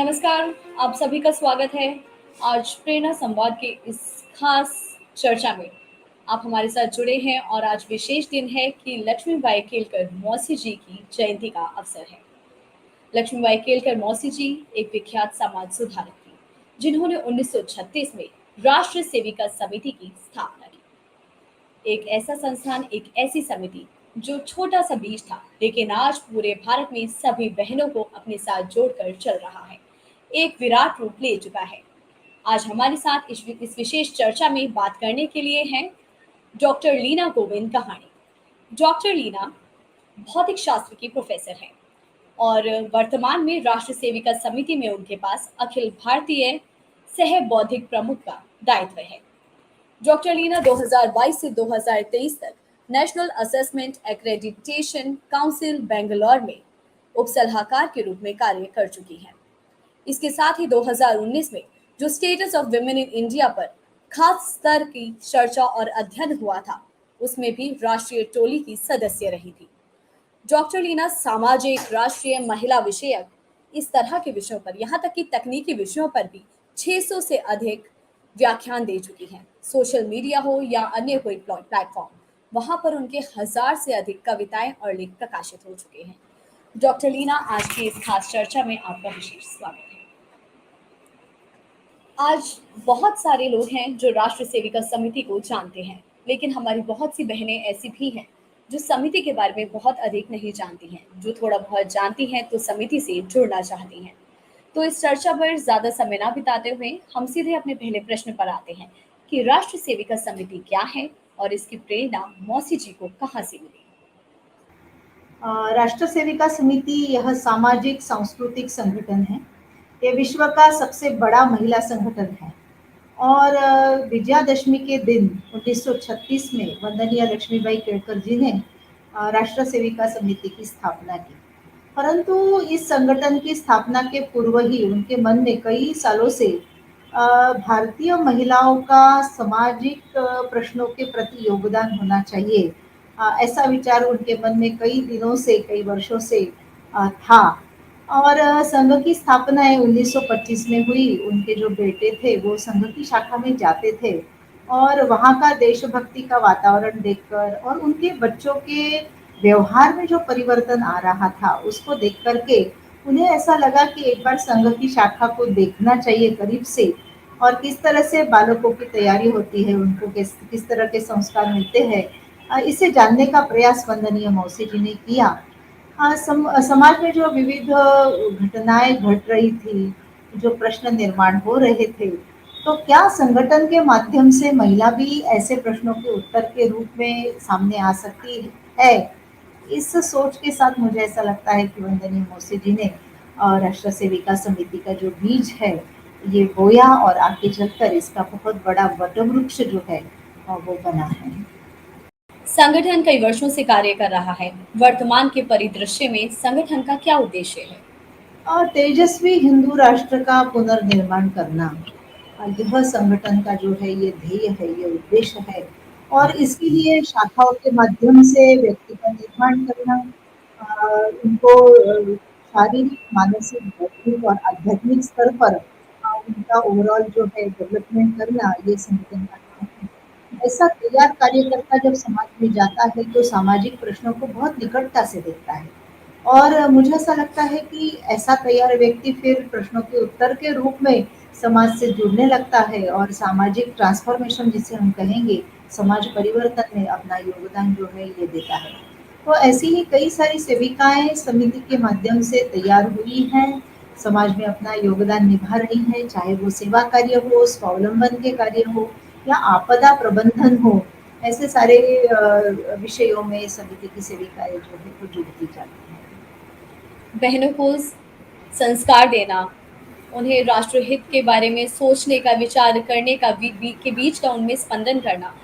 नमस्कार, आप सभी का स्वागत है। आज प्रेरणा संवाद के इस खास चर्चा में आप हमारे साथ जुड़े हैं और आज विशेष दिन है कि लक्ष्मीबाई केलकर मौसी जी की जयंती का अवसर है। लक्ष्मीबाई केलकर मौसी जी एक विख्यात समाज सुधारक थी, जिन्होंने 1936 में राष्ट्र सेविका समिति की स्थापना की। एक ऐसा संस्थान, एक ऐसी समिति जो छोटा सा बीज था, लेकिन आज पूरे भारत में सभी बहनों को अपने साथ जोड़कर चल रहा है, एक विराट रूप ले चुका है। आज हमारे साथ इस विशेष चर्चा में बात करने के लिए हैं डॉक्टर लीना गोविंद कहानी। डॉक्टर लीना भौतिक शास्त्र की प्रोफेसर हैं और वर्तमान में राष्ट्र सेविका समिति में उनके पास अखिल भारतीय सह बौद्धिक प्रमुख का दायित्व है। डॉक्टर लीना 2022 से 2023 तक national assessment accreditation council Bangalore में उप सलाहकार के रूप में कार्य कर चुकी हैं। इसके साथ ही 2019 में जो status of women in India पर खास स्तर की चर्चा और अध्ययन हुआ था, उसमें भी राष्ट्रीय टोली की सदस्य रही थी। डॉक्टर लीना सामाजिक, राष्ट्रीय, महिला विषयक, इस तरह के विषयों पर, यहाँ तक कि तकनीकी विषयों पर भी 600 से अधिक व्याख्यान दे चुकी हैं। सोशल मीडिया हो या अन्य कोई प्लेटफॉर्म, वहां पर उनके 1000 से अधिक कविताएं और लेख प्रकाशित हो चुके हैं। डॉक्टर लीना, आज की इस खास चर्चा में आपका विशेष स्वागत है। आज बहुत सारे लोग हैं जो राष्ट्र सेविका समिति को जानते हैं, लेकिन हमारी बहुत सी बहनें ऐसी भी हैं जो समिति के बारे में बहुत अधिक नहीं जानती हैं। जो थोड़ा बहुत जानती हैं तो समिति से जुड़ना चाहती हैं। तो इस चर्चा पर ज्यादा समय ना बिताते हुए हम सीधे अपने पहले प्रश्न पर आते हैं कि राष्ट्र सेविका समिति क्या है और इसकी प्रेरणा मौसी जी को कहाँ से मिली। राष्ट्र सेविका समिति यह सामाजिक सांस्कृतिक संगठन है। ये विश्व का सबसे बड़ा महिला संगठन है और विजयादशमी के दिन 1936 में वंदनीय लक्ष्मीबाई केलकर जी ने राष्ट्र सेविका समिति की स्थापना की। परंतु इस संगठन की स्थापना के पूर्व ही उनके मन में कई सालों से भारतीय महिलाओं का सामाजिक प्रश्नों के प्रति योगदान होना चाहिए, ऐसा विचार उनके मन में कई दिनों से, कई वर्षों से था। और संघ की स्थापना 1925 में हुई। उनके जो बेटे थे वो संघ की शाखा में जाते थे और वहाँ का देशभक्ति का वातावरण देखकर और उनके बच्चों के व्यवहार में जो परिवर्तन आ रहा था उसको देख करके उन्हें ऐसा लगा कि एक बार संघ की शाखा को देखना चाहिए करीब से, और किस तरह से बालकों की तैयारी होती है, उनको किस तरह के संस्कार मिलते हैं, इसे जानने का प्रयास वंदनीय मौसी जी ने किया। समाज में जो विविध घटनाएं घट रही थी, जो प्रश्न निर्माण हो रहे थे, तो क्या संगठन के माध्यम से महिला भी ऐसे प्रश्नों के उत्तर के रूप में सामने आ सकती है? इस सोच के साथ मुझे ऐसा लगता है कि वंदनीय मौसी जी ने राष्ट्र सेविका समिति का जो बीज है ये बोया और आगे चलकर इसका बहुत बड़ा वटवृक्ष जो है वो बना है। संगठन कई वर्षों से कार्य कर रहा है। वर्तमान के परिदृश्य में संगठन का क्या उद्देश्य है? और तेजस्वी हिंदू राष्ट्र का पुनर्निर्माण करना, यह संगठन का जो है ये ध्येय है, ये उद्देश्य है। और इसके लिए शाखाओं के माध्यम से व्यक्ति का निर्माण करना, उनको शारीरिक, मानसिक, बौद्धिक और आध्यात्मिक स्तर पर उनका ओवरऑल जो है डेवलपमेंट करना, ये संगठन का काम है। ऐसा तैयार कार्यकर्ता जब समाज में जाता है तो सामाजिक प्रश्नों को बहुत निकटता से देखता है और मुझे ऐसा लगता है कि ऐसा तैयार व्यक्ति फिर प्रश्नों के उत्तर के रूप में समाज से जुड़ने लगता है और सामाजिक ट्रांसफॉर्मेशन जिसे हम कहेंगे, समाज परिवर्तन में अपना योगदान जो है ये देता है। तो ऐसी ही कई सारी सेविकाएं समिति के माध्यम से तैयार हुई हैं, समाज में अपना योगदान निभा रही हैं, चाहे वो सेवा कार्य हो, स्वावलंबन के कार्य हो या आपदा प्रबंधन हो। ऐसे सारे विषयों में समिति की सेविकाएं जो है वो जुड़ती जाती हैं। बहनों को संस्कार देना, उन्हें राष्ट्रहित के बारे में सोचने का, विचार करने का, के बीच का उनमें स्पंदन करना,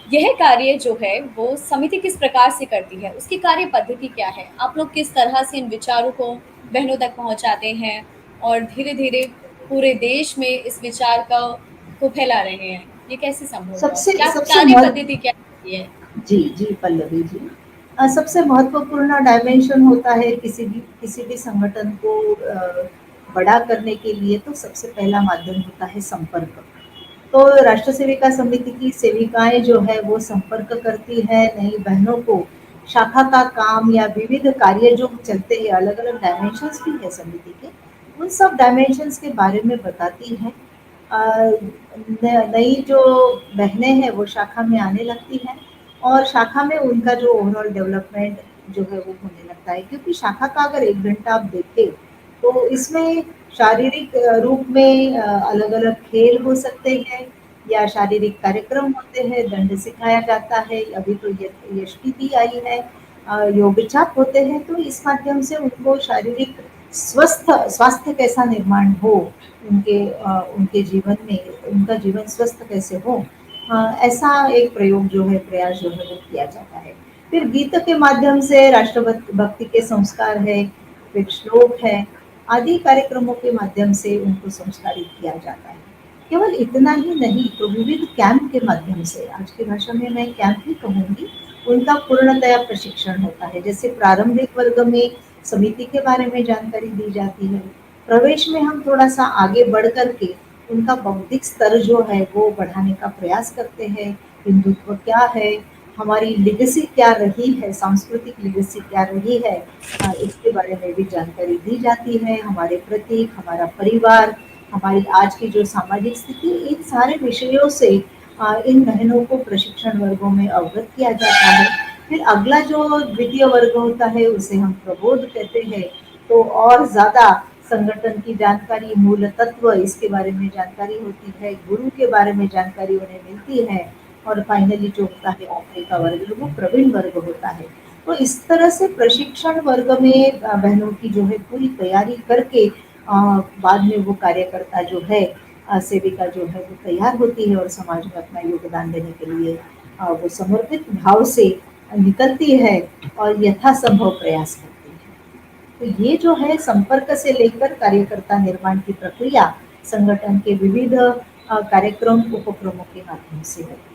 यह कार्य जो है वो समिति किस प्रकार से करती है, उसकी कार्य पद्धति क्या है? आप लोग किस तरह से इन विचारों को बहनों तक पहुंचाते हैं और धीरे धीरे पूरे देश में इस विचार को फैला रहे हैं? ये कैसे संभव हुआ? सबसे क्या सबसे कार्य महत्व पद्धति क्या है? जी जी पल्लवी जी, सबसे महत्वपूर्ण डायमेंशन होता है किसी भी संगठन को बड़ा करने के लिए तो सबसे पहला माध्यम होता है संपर्क। तो राष्ट्र सेविका समिति की सेविकाएं जो है वो संपर्क करती है नई बहनों को, शाखा का काम या विविध कार्य जो चलते हैं, अलग अलग डायमेंशंस भी है समिति के, उन सब डायमेंशंस के बारे में बताती है। नई जो बहनें हैं वो शाखा में आने लगती हैं और शाखा में उनका जो ओवरऑल डेवलपमेंट जो है वो होने लगता है, क्योंकि शाखा का अगर 1 घंटा आप देखें तो इसमें शारीरिक रूप में अलग-अलग खेल हो सकते हैं या शारीरिक कार्यक्रम होते हैं, दंड सिखाया जाता है, अभी तो यष्टि भी आई है, योग चाप होते हैं, तो इस माध्यम से उनको शारीरिक स्वास्थ्य कैसा निर्माण हो, उनके जीवन में, उनका जीवन स्वस्थ कैसे हो, ऐसा एक प्रयोग जो है, प्रयास जो है वो किया जाता है। फिर गीत के माध्यम से राष्ट्रभक्ति भक्ति के संस्कार है, फिर श्लोक है, आदि कार्यक्रमों के माध्यम से उनको संस्कारित किया जाता है। केवल इतना ही नहीं, तो विविध कैंप के माध्यम से, आज की भाषा में मैं कैंप ही कहूँगी, उनका पूर्णतया प्रशिक्षण होता है। जैसे प्रारंभिक वर्ग में समिति के बारे में जानकारी दी जाती है, प्रवेश में हम थोड़ा-सा आगे बढ़ कर के उनका बौद्धिक स्तर जो है वो बढ़ाने का प्रयास करते हैं। हिंदुत्व क्या है, हमारी लेगेसी क्या रही है, सांस्कृतिक लेगेसी क्या रही है, इसके बारे में भी जानकारी दी जाती है। हमारे प्रतीक, हमारा परिवार, हमारी आज की जो सामाजिक स्थिति, इन सारे विषयों से इन बहनों को प्रशिक्षण वर्गों में अवगत किया जाता है। फिर अगला जो द्वितीय वर्ग होता है उसे हम प्रबोध कहते हैं, तो और ज़्यादा संगठन की जानकारी, मूल तत्व, इसके बारे में जानकारी होती है, गुरु के बारे में जानकारी उन्हें मिलती है और फाइनली जो होता है आखिरी का वर्ग वो प्रवीण वर्ग होता है। तो इस तरह से प्रशिक्षण वर्ग में बहनों की जो है पूरी तैयारी करके बाद में वो कार्यकर्ता जो है, सेविका जो है वो तैयार होती है और समाज में अपना योगदान देने के लिए वो समर्पित भाव से निकलती है और यथासंभव प्रयास करती है। तो ये जो है संपर्क से लेकर कार्यकर्ता निर्माण की प्रक्रिया संगठन के विविध कार्यक्रम उपक्रमों के माध्यम से होती है।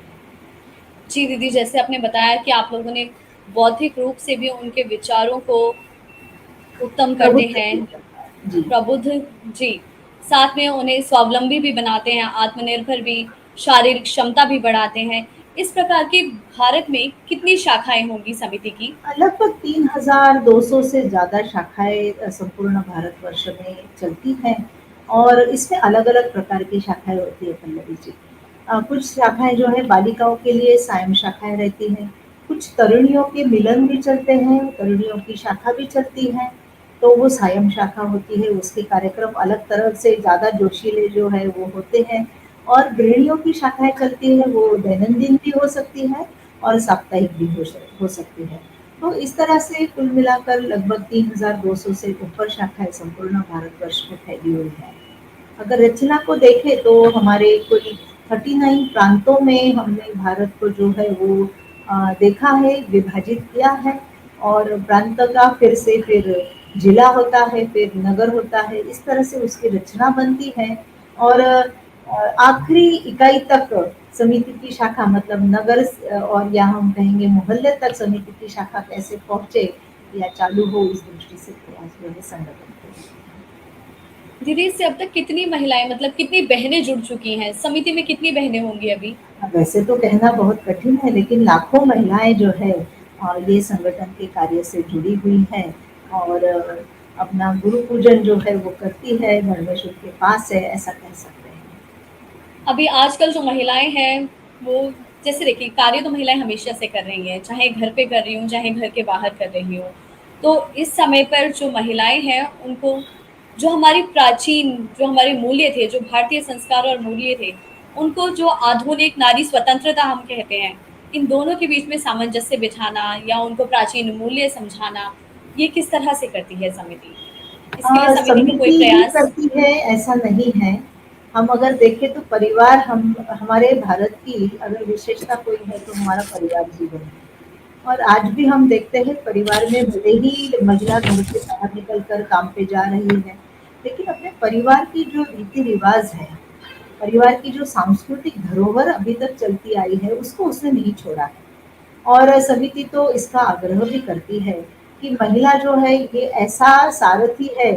जी दीदी, जैसे आपने बताया कि आप लोगों ने बौद्धिक रूप से भी उनके विचारों को उत्तम करते प्रबुद्ध हैं, किया जाता है। जी। प्रबुद्ध, जी, साथ में उन्हें स्वावलंबी भी बनाते हैं, आत्मनिर्भर भी, शारीरिक क्षमता भी बढ़ाते हैं। इस प्रकार की भारत में कितनी शाखाएं होंगी समिति की? लगभग 3,200 से ज़्यादा शाखाएँ संपूर्ण भारतवर्ष में चलती हैं और इसमें अलग-अलग प्रकार की शाखाएँ होती है पल्लवी जी। कुछ शाखाएँ जो है बालिकाओं के लिए सायं शाखाएँ रहती हैं, कुछ तरुणियों के मिलन भी चलते हैं, तरुणियों की शाखा भी चलती है, तो वो सायं शाखा होती है, उसके कार्यक्रम अलग तरह से ज़्यादा जोशीले जो है वो होते हैं और गृहिणियों की शाखाएँ चलती हैं, वो दैनंदिन भी हो सकती है और साप्ताहिक भी हो सकती है। तो इस तरह से कुल मिलाकर लगभग 3,200 से ऊपर शाखाएँ संपूर्ण भारतवर्ष में फैली हुई हैं। अगर रचना को देखें तो हमारे कुल 39 प्रांतों में हमने भारत को जो है वो देखा है, विभाजित किया है और प्रांत का फिर जिला होता है, फिर नगर होता है, इस तरह से उसकी रचना बनती है और आखिरी इकाई तक समिति की शाखा मतलब नगर और या हम कहेंगे मोहल्ले तक समिति की शाखा कैसे पहुँचे या चालू हो, इस दृष्टि से प्रयास जो है संगठन के। दीदी, इससे अब तक कितनी महिलाएं, मतलब कितनी बहनें जुड़ चुकी हैं? समिति में कितनी बहनें होंगी अभी? वैसे तो कहना बहुत कठिन है, लेकिन लाखों महिलाएँ जो है ये संगठन के कार्य से जुड़ी हुई हैं और अपना गुरु पूजन जो है वो करती है, धर्मेश्वर के पास है, ऐसा कह सकते हैं। अभी आजकल जो महिलाएं हैं वो, जैसे देखिए, कार्य तो महिलाएं हमेशा से कर रही हैं, चाहे घर पे कर रही हूँ चाहे घर के बाहर कर रही हूँ। तो इस समय पर जो महिलाएं हैं उनको, जो हमारी प्राचीन, जो हमारे मूल्य थे, जो भारतीय संस्कार और मूल्य थे, उनको जो आधुनिक नारी स्वतंत्रता हम कहते हैं, इन दोनों के बीच में सामंजस्य बिठाना या उनको प्राचीन मूल्य समझाना, ये किस तरह से करती है समिति? इसके लिए समिति का कोई समिति ही प्रयास? करती है ऐसा नहीं है। हम अगर देखें तो परिवार, हम हमारे भारत की अगर विशेषता कोई है तो हमारा परिवार जीवन है। और आज भी हम देखते हैं परिवार में भले ही महिला घर से बाहर निकल कर काम पे जा रही है, लेकिन अपने परिवार की जो रीति-रिवाज है, परिवार की जो सांस्कृतिक धरोहर अभी तक चलती आई है, उसको उसने नहीं छोड़ा है। और समिति तो इसका आग्रह भी करती है कि महिला जो है ये ऐसा सारथी है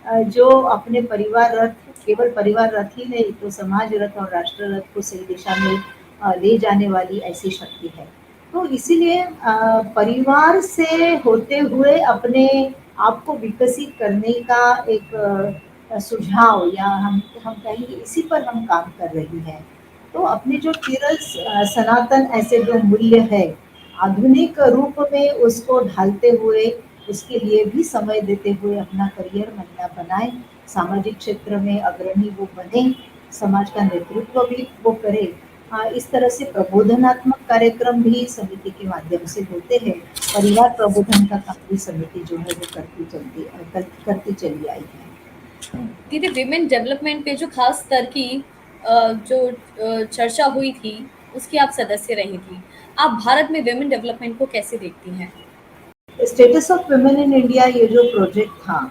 जो अपने परिवार रथ, केवल परिवार रथ ही नहीं तो समाज रथ और राष्ट्र रथ को सही दिशा में ले जाने वाली ऐसी शक्ति है। तो इसीलिए परिवार से होते हुए अपने आप को विकसित करने का एक सुझाव, या हम कहेंगे इसी पर हम काम कर रही हैं। तो अपने जो सनातन ऐसे जो मूल्य है, आधुनिक रूप में उसको ढालते हुए, उसके लिए भी समय देते हुए अपना करियर महिला बनाए, सामाजिक क्षेत्र में अग्रणी वो बने, समाज का नेतृत्व भी वो करे। इस तरह से प्रबोधनात्मक कार्यक्रम भी समिति के माध्यम से होते हैं। परिवार प्रबोधन का काम भी समिति जो है वो करती चली आई है। दीदी, विमेन डेवलपमेंट पे जो खास स्तर की जो चर्चा हुई थी, उसकी आप सदस्य रही थी। आप भारत में विमेन डेवलपमेंट को कैसे देखती हैं? Status of women in India, ये जो प्रोजेक्ट था,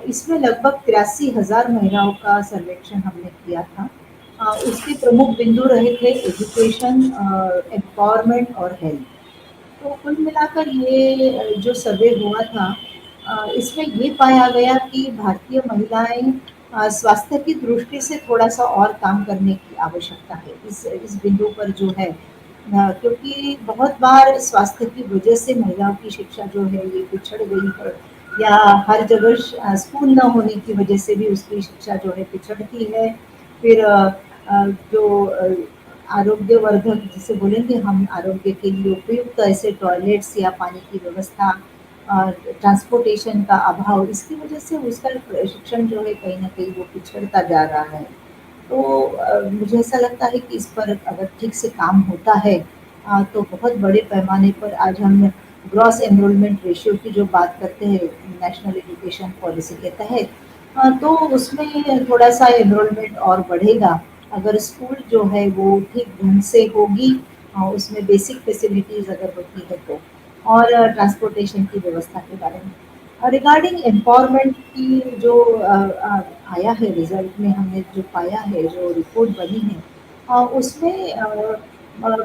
इसमें लगभग 83,000 महिलाओं का सर्वेक्षण हमने किया था। उसके प्रमुख बिंदु रहे थे एजुकेशन, एम्पावरमेंट और हेल्थ। तो कुल मिलाकर ये जो सर्वे हुआ था, इसमें ये पाया गया कि भारतीय महिलाएं स्वास्थ्य की दृष्टि से थोड़ा सा और काम करने की आवश्यकता है इस बिंदु पर जो है। क्योंकि बहुत बार स्वास्थ्य की वजह से महिलाओं की शिक्षा जो है ये पिछड़ गई है, या हर जगह स्कूल न होने की वजह से भी उसकी शिक्षा जो है पिछड़ती है। फिर जो आरोग्यवर्धक जिसे बोलेंगे हम, आरोग्य के लिए उपयुक्त ऐसे टॉयलेट्स या पानी की व्यवस्था, ट्रांसपोर्टेशन का अभाव, इसकी वजह से उसका शिक्षण जो है कहीं न कहीं वो पिछड़ता जा रहा है। तो मुझे ऐसा लगता है कि इस पर अगर ठीक से काम होता है, तो बहुत बड़े पैमाने पर आज हम ग्रॉस एनरोलमेंट रेशियो की जो बात करते हैं नेशनल एजुकेशन पॉलिसी के तहत, तो उसमें थोड़ा-सा एनरोलमेंट और बढ़ेगा। अगर स्कूल जो है वो ठीक ढंग से होगी, उसमें बेसिक फैसिलिटीज़ अगर होती है तो, और ट्रांसपोर्टेशन की व्यवस्था के बारे में। रिगार्डिंग एम्पावरमेंट की जो आया है रिज़ल्ट में, हमने जो पाया है, जो रिपोर्ट बनी है, उसमें अ,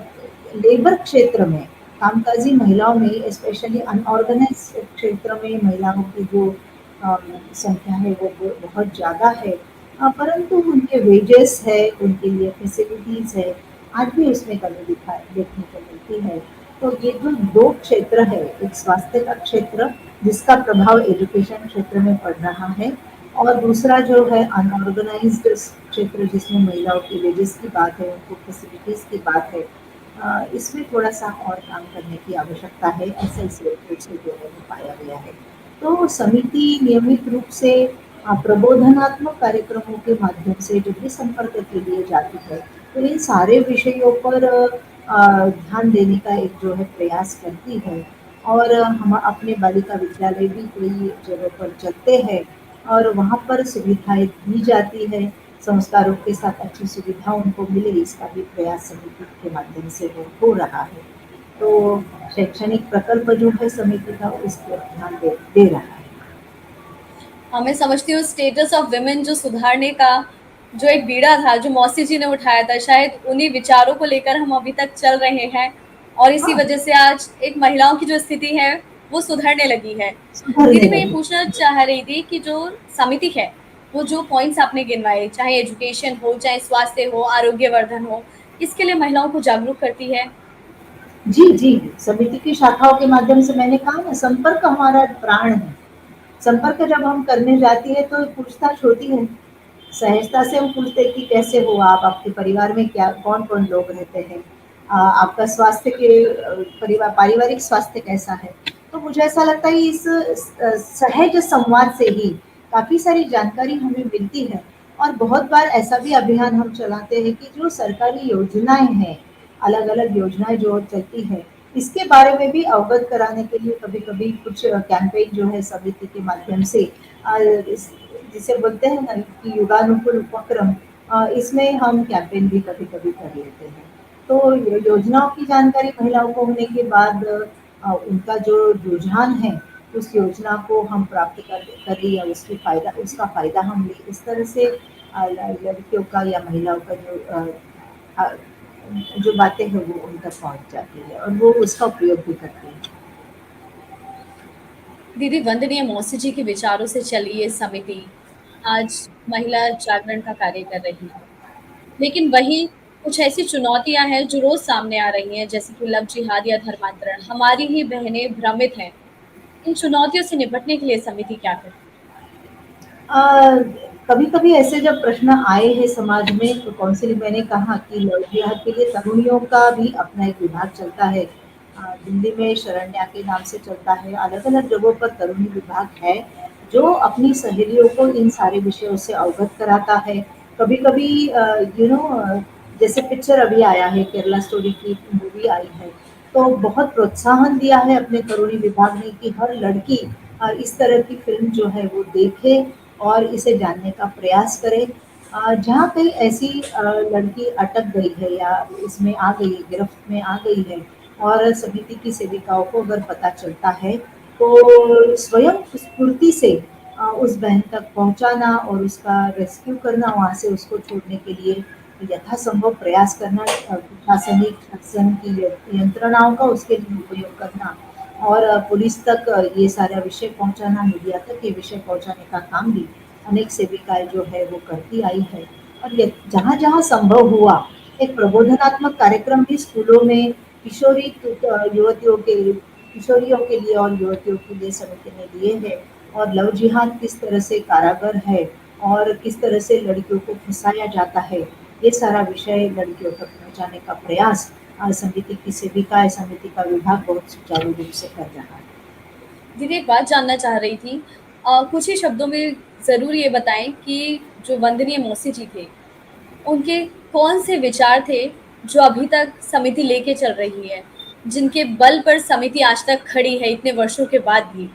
लेबर क्षेत्र में, कामकाजी महिलाओं में, स्पेशली अनऑर्गेनाइज़्ड क्षेत्र में महिलाओं की जो अ, संख्या है वो बहुत ज़्यादा है। परंतु उनके वेजेस है, उनके लिए फैसिलिटीज़ है, आज भी उसमें कमी देखने को मिलती है। तो ये जो 2 क्षेत्र है, एक स्वास्थ्य का क्षेत्र जिसका प्रभाव एजुकेशन क्षेत्र में पड़ रहा है, और दूसरा जो है अनऑर्गेनाइज्ड क्षेत्र जिसमें महिलाओं की वेजेस की बात है, उनको फैसिलिटीज़ की बात है। इसमें थोड़ा-सा और काम करने की आवश्यकता है, ऐसा इस रिपोर्ट से जो है वो पाया गया है। तो समिति नियमित रूप से प्रबोधनात्मक कार्यक्रमों के माध्यम से जब भी संपर्क के लिए जाती है, तो इन सारे विषयों पर ध्यान देने का एक जो है प्रयास करती है। और हम अपने बालिका विद्यालय भी कई जगह पर चलते हैं, और वहाँ पर सुविधाएँ दी जाती है, संस्कारों के साथ अच्छी सुविधा उनको मिले, इसका भी प्रयास समिति के माध्यम से हो रहा है। तो शैक्षणिक प्रकल्प जो है समिति का, इस पर ध्यान दे रहा है। हाँ, मैं समझती हूँ स्टेटस ऑफ विमेन जो सुधारने का जो एक बीड़ा था, जो मौसी जी ने उठाया था, शायद उन्हीं विचारों को लेकर हम अभी तक चल रहे हैं, और इसी हाँ, वजह से आज एक महिलाओं की जो स्थिति है वो सुधरने लगी है। सुधरने दीदी, मैं ये लगी। पूछना चाह रही थी कि जो समिति है, वो जो पॉइंट्स आपने गिनवाए, चाहे एजुकेशन हो, चाहे स्वास्थ्य हो, आरोग्यवर्धन हो, इसके लिए महिलाओं को जागरूक करती है। जी, जी, समिति की शाखाओं के माध्यम से मैंने कहा ना, संपर्क हमारा प्राण है। संपर्क जब हम करने जाती है तो पूछताछ होती है। सहजता से हम पूछते हैं कि कैसे हो आप, आपके परिवार में क्या कौन-कौन लोग रहते हैं? आपका स्वास्थ्य के पारिवारिक स्वास्थ्य कैसा है? तो मुझे ऐसा लगता है इस सहज संवाद से ही काफ़ी सारी जानकारी हमें मिलती है। और बहुत बार ऐसा भी अभियान हम चलाते हैं कि जो सरकारी योजनाएँ हैं, अलग-अलग योजनाएँ जो चलती हैं, इसके बारे में भी अवगत कराने के लिए कभी-कभी कुछ कैंपेन जो है समिति के माध्यम से, इस जिसे बोलते हैं ना कि युगानुकूल उपक्रम, इसमें हम कैंपेन भी कभी-कभी कर लेते हैं। तो योजनाओं की जानकारी महिलाओं को होने के बाद उनका जो रुझान है, उस योजना को हम प्राप्त करें या उसका फ़ायदा हम लें, इस तरह से लड़कियों का या महिलाओं का अ, जो बातें हैं वो उन तक पहुँच जाती है और वो उसका उपयोग भी करती हैं। दीदी, वंदनीय मौसी जी के विचारों से चली ये समिति आज महिला जागरण का कार्य कर रही है। लेकिन वही कुछ ऐसी चुनौतियां हैं जो रोज सामने आ रही हैं, जैसे कि लव जिहाद या धर्मांतरण। हमारी ही बहनें भ्रमित हैं। इन चुनौतियों से निपटने के लिए समिति क्या करे? कभी कभी ऐसे जब प्रश्न आए हैं समाज में तो काउंसिलिंग मैंने कहा कि लव जिहाद के लिए तरुणियों का भी अपना एक विभाग चलता है। दिल्ली में शरण्या के नाम से चलता है, अलग अलग जगहों पर तरुणी विभाग है जो अपनी सहेलियों को इन सारे विषयों से अवगत कराता है। कभी कभी जैसे पिक्चर अभी आया है, केरला स्टोरी की मूवी आई है, तो बहुत प्रोत्साहन दिया है अपने तरुणी विभाग ने कि हर लड़की इस तरह की फिल्म जो है वो देखे और इसे जानने का प्रयास करे। जहाँ कहीं ऐसी लड़की अटक गई है या इसमें आ गई है, गिरफ्त में आ गई है और समिति की सेविकाओं को अगर पता चलता है तो स्वयं स्फूर्ति से उस बहन तक पहुँचाना और उसका रेस्क्यू करना, वहाँ से उसको छोड़ने के लिए यथासंभव प्रयास करना, प्रशासनिक शासन की यंत्रणाओं का उसके लिए उपयोग करना और पुलिस तक ये सारा विषय पहुंचाना, मीडिया तक ये विषय पहुंचाने का काम भी अनेक सेविकाएं जो है वो करती आई है। और ये जहाँ जहाँ संभव हुआ एक प्रबोधनात्मक कार्यक्रम भी स्कूलों में युवतियों के किशोरियों के लिए और युवतियों के लिए समिति ने लिए हैं। और लव जिहाद किस तरह से कारागर है और किस तरह से लड़कियों को फंसाया जाता है, ये सारा विषय लड़कियों तक पहुंचाने का प्रयास समिति की सेविका समिति का विभाग बहुत सुचारू रूप से कर रहा है। दीदी, एक बात जानना चाह रही थी। कुछ ही शब्दों में ज़रूर ये बताएं कि जो वंदनीय मौसी जी थे, उनके कौन से विचार थे जो अभी तक समिति लेके चल रही है, जिनके बल पर समिति आज तक खड़ी है इतने वर्षों के बाद भी?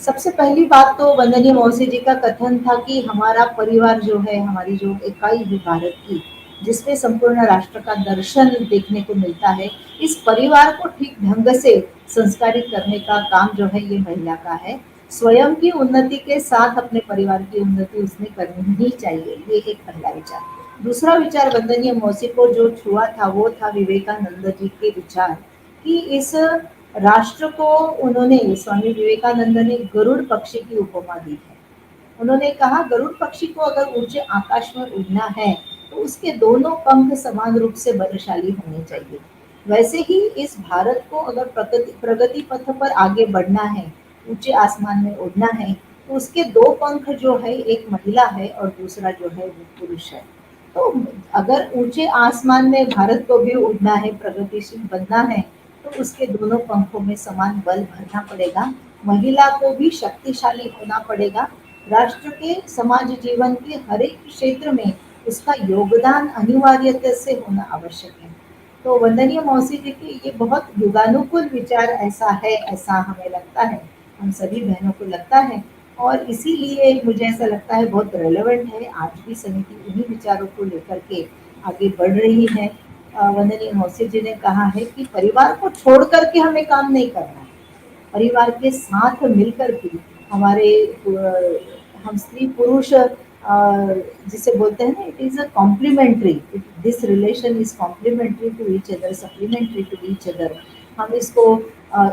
सबसे पहली बात तो वंदनीय मौसी जी का कथन था कि हमारा परिवार जो है, हमारी जो इकाई है भारत की, जिसमें संपूर्ण राष्ट्र का दर्शन देखने को मिलता है, इस परिवार को ठीक ढंग से संस्कारित करने का काम जो है ये महिला का है। स्वयं की उन्नति के साथ अपने परिवार की उन्नति उसने करनी ही चाहिए, ये एक पहला विचार। दूसरा विचार वंदनीय मौसी को जो छुआ था वो था विवेकानंद जी के विचार कि इस राष्ट्र को उन्होंने, स्वामी विवेकानंद ने गरुड़ पक्षी की उपमा दी है। उन्होंने कहा गरुड़ पक्षी को अगर ऊंचे आकाश में उड़ना है तो उसके दोनों पंख समान रूप से बलशाली होने चाहिए। वैसे ही इस भारत को अगर प्रगति प्रगति पथ पर आगे बढ़ना है, ऊंचे आसमान में उड़ना है, तो उसके दो पंख जो है, एक महिला है और दूसरा जो है वो पुरुष है। तो अगर ऊंचे आसमान में भारत को भी उड़ना है, प्रगतिशील बनना है, तो उसके दोनों पंखों में समान बल भरना पड़ेगा। महिला को भी शक्तिशाली होना पड़ेगा। राष्ट्र के समाज जीवन के हर एक क्षेत्र में उसका योगदान अनिवार्यता से होना आवश्यक है। तो वंदनीय मौसी जी की ये बहुत युगानुकूल विचार ऐसा है, ऐसा हमें लगता है, हम सभी बहनों को लगता है और इसीलिए मुझे ऐसा लगता है बहुत रेलेवेंट है। आज भी समिति उन्हीं विचारों को लेकर के आगे बढ़ रही है। वंदनीय मौसी जी ने कहा है कि परिवार को छोड़ करके हमें काम नहीं करना है, परिवार के साथ मिलकर के हमारे हम स्त्री पुरुष जिसे बोलते हैं ना, it is a complementary, this relation is complementary to each other, supplementary to each other. हम इसको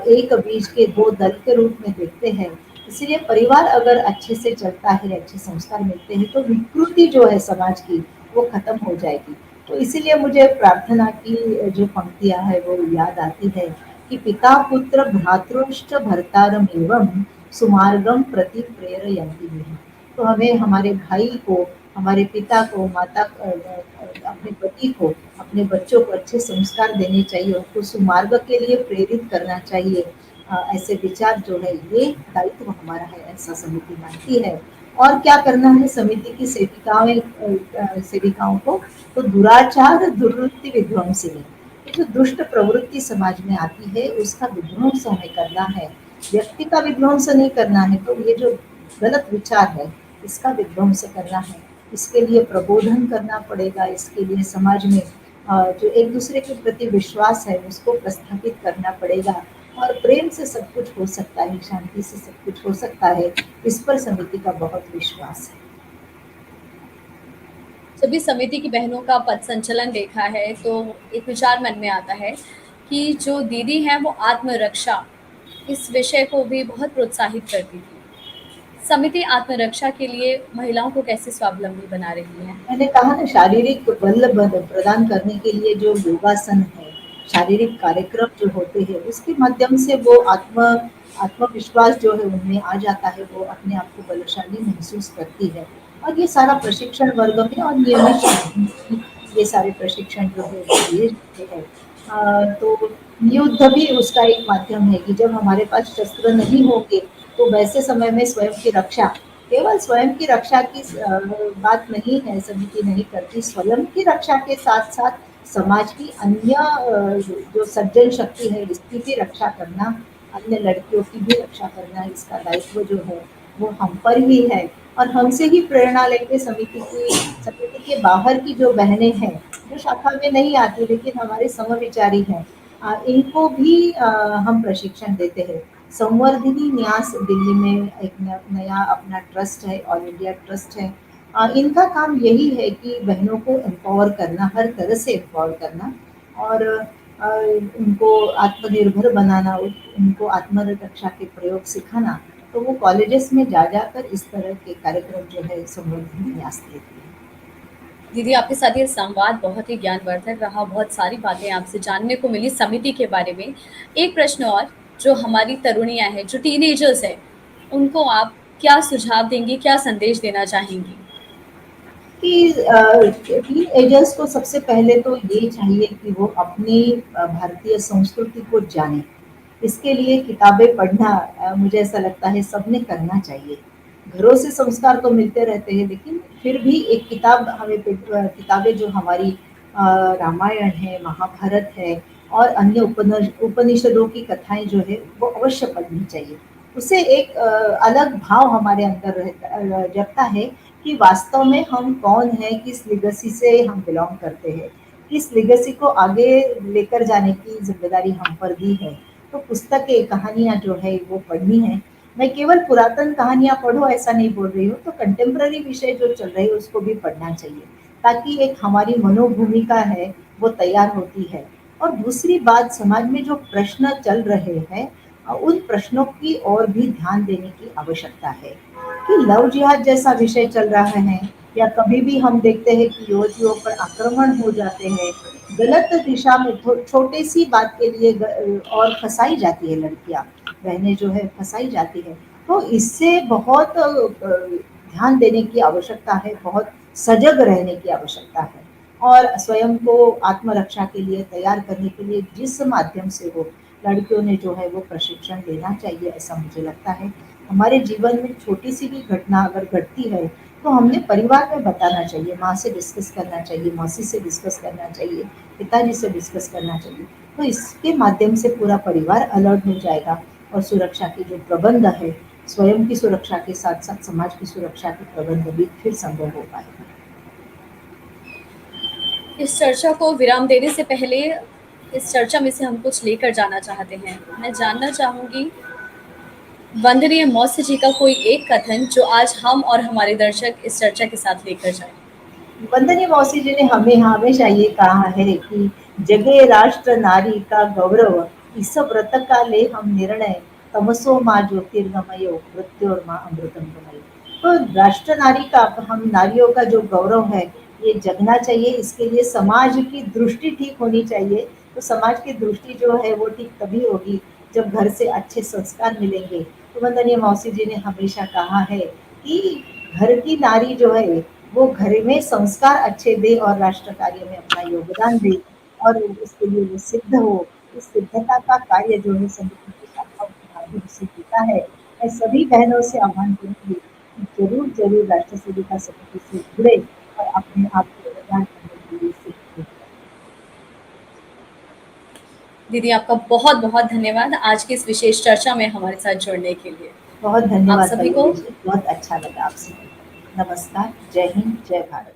एक बीज के दो दल के रूप में देखते हैं। इसीलिए परिवार अगर अच्छे से चलता है, अच्छे संस्कार मिलते हैं, तो विकृति जो है समाज की वो खत्म हो जाएगी। तो इसीलिए मुझे प्रार्थना की जो पंक्तियां है वो याद आती है कि पिता पुत्र भ्रातृष्ट भर्तारम एवं सुमार्गम प्रति प्रेरयन्ति विहि। तो हमें हमारे भाई को, हमारे पिता को, माता अपने पति को, अपने बच्चों को अच्छे संस्कार देने चाहिए, उनको सुमार्ग के लिए प्रेरित करना चाहिए। ऐसे विचार जो है ये दायित्व हमारा है, ऐसा समिति मानती है। और क्या करना है समिति की सेविकाओं को, तो दुराचार दुर्वृत्ति विध्वंसिनी, ये जो दुष्ट प्रवृत्ति समाज में आती है उसका विध्वंस हमें करना है। व्यक्ति का विध्वंस नहीं करना है, तो ये जो गलत विचार है इसका विध्वंस करना है। इसके लिए प्रबोधन करना पड़ेगा, इसके लिए समाज में जो एक दूसरे के प्रति विश्वास है उसको प्रस्थापित करना पड़ेगा। और प्रेम से सब कुछ हो सकता है, शांति से सब कुछ हो सकता है, इस पर समिति का बहुत विश्वास है। सभी समिति की बहनों का पथ संचलन देखा है तो एक विचार मन में आता है कि जो दीदी हैं वो आत्मरक्षा इस विषय को भी बहुत प्रोत्साहित करती थी। समिति आत्मरक्षा के लिए महिलाओं को कैसे स्वावलंबी बना रही है? मैंने कहा ना, शारीरिक प्रदान करने के लिए जो योगासन है, शारीरिक कार्यक्रम जो होते हैं, उसके माध्यम से वो आत्मविश्वास जो है उनमें आ जाता है, वो अपने आप को बलशाली महसूस करती है। और ये सारा प्रशिक्षण वर्ग में और नियमित ये सारे प्रशिक्षण जो है वो दिए जाते हैं। तो युद्ध भी उसका एक माध्यम है कि जब हमारे पास शस्त्र नहीं होंगे, तो वैसे समय में स्वयं की रक्षा, केवल स्वयं की रक्षा की बात नहीं है, समिति नहीं करती। स्वयं की रक्षा के साथ-साथ समाज की अन्य जो सज्जन शक्ति है, इसकी भी रक्षा करना, अन्य लड़कियों की भी रक्षा करना, इसका दायित्व जो है वो हम पर ही है। और हमसे ही प्रेरणा लेके समिति के बाहर की जो बहनें हैं, जो शाखा में नहीं आती लेकिन हमारे समविचारी हैं, इनको भी हम प्रशिक्षण देते हैं। संवर्धिनी न्यास दिल्ली में एक नया अपना ट्रस्ट है, ऑल इंडिया ट्रस्ट है। इनका काम यही है कि बहनों को एम्पावर करना, हर तरह से एम्पावर करना, और उनको आत्मनिर्भर बनाना, उनको आत्मरक्षा के प्रयोग सिखाना। तो वो कॉलेजेस में जा जाकर इस तरह के कार्यक्रम जो है संवर्धिनी न्यास देती है। दीदी, आपके साथ ये संवाद बहुत ही ज्ञानवर्धक रहा, बहुत सारी बातें आपसे जानने को मिली समिति के बारे में। एक प्रश्न और, जो हमारी तरुणियाँ हैं, जो टीनेजर्स हैं, उनको आप क्या सुझाव देंगी, क्या संदेश देना चाहेंगी? कि टीनएजर्स को सबसे पहले तो ये चाहिए कि वो अपनी भारतीय संस्कृति को जानें। इसके लिए किताबें पढ़ना मुझे ऐसा लगता है सबने करना चाहिए। घरों से संस्कार तो मिलते रहते हैं, लेकिन फिर भी एक किताब हमें किताबें जो हमारी रामायण है, महाभारत है और अन्य उपनिषदों की कथाएँ जो है वो अवश्य पढ़नी चाहिए। उससे एक अलग भाव हमारे अंदर जगता है कि वास्तव में हम कौन हैं, किस लेगेसी से हम बिलॉन्ग करते हैं। इस लेगेसी को आगे लेकर जाने की ज़िम्मेदारी हम पर भी है। तो पुस्तकें, कहानियाँ जो है वो पढ़नी है। मैं केवल पुरातन कहानियाँ पढ़ो ऐसा नहीं बोल रही हूँ, तो कंटेम्पररी विषय जो चल रहे हैं उसको भी पढ़ना चाहिए, ताकि एक हमारी मनोभूमिका है वो तैयार होती है। और दूसरी बात, समाज में जो प्रश्न चल रहे हैं, उन प्रश्नों की ओर भी ध्यान देने की आवश्यकता है। कि लव जिहाद जैसा विषय चल रहा है, या कभी भी हम देखते हैं कि युवतियों पर आक्रमण हो जाते हैं, गलत दिशा में छोटी सी बात के लिए और फंसाई जाती है लड़कियां, बहनें जो है फंसाई जाती है। तो इससे बहुत ध्यान देने की आवश्यकता है, बहुत सजग रहने की आवश्यकता है, और स्वयं को आत्मरक्षा के लिए तैयार करने के लिए जिस माध्यम से हो, लड़कियों ने जो है वो प्रशिक्षण लेना चाहिए, ऐसा मुझे लगता है। हमारे जीवन में छोटी सी भी घटना अगर घटती है, तो हमने परिवार में बताना चाहिए, माँ से डिस्कस करना चाहिए, मौसी से डिस्कस करना चाहिए, पिताजी से डिस्कस करना चाहिए। तो इसके माध्यम से पूरा परिवार अलर्ट हो जाएगा, और सुरक्षा के जो प्रबंध है, स्वयं की सुरक्षा के साथ साथ समाज की सुरक्षा के प्रबंध भी फिर संभव हो पाएगा। इस चर्चा को विराम देने से पहले इस चर्चा में से हम कुछ लेकर जाना चाहते हैं। मैं जानना चाहूँगी, वंदनीय मौसी जी का कोई एक कथन जो आज हम और हमारे दर्शक इस चर्चा के साथ लेकर जाएं। वंदनीय मौसी जी ने हमें हमेशा ये कहा है कि जगे राष्ट्र नारी का गौरव, इस व्रत का ले हम निर्णय, तमसो माँ ज्योतिर्गमयो मृत्योर्मा अमृतम गमयो। तो राष्ट्र नारी का, हम नारियों का जो गौरव है, ये जगना चाहिए। इसके लिए समाज की दृष्टि ठीक होनी चाहिए। तो समाज की दृष्टि जो है वो ठीक तभी होगी जब घर से अच्छे संस्कार मिलेंगे। तो वंदनीय मौसी जी ने हमेशा कहा है कि घर की नारी जो है वो घर में संस्कार अच्छे दे और राष्ट्र कार्य में अपना योगदान दे, और उसके लिए वो सिद्ध हो। इस सिद्धता का कार्य जो है समिति की शाखाओं के माध्यम से होता है। मैं सभी बहनों से आह्वान करूंगी कि जरूर जरूर राष्ट्र सेविका समिति से जुड़े और अपने आप को योगदान करने के लिए सीखें। दीदी, आपका बहुत बहुत धन्यवाद आज की इस विशेष चर्चा में हमारे साथ जुड़ने के लिए। बहुत आप धन्यवाद सभी को पल्लवी जी, बहुत अच्छा लगा आपसे। नमस्कार, जय हिंद, जय भारत।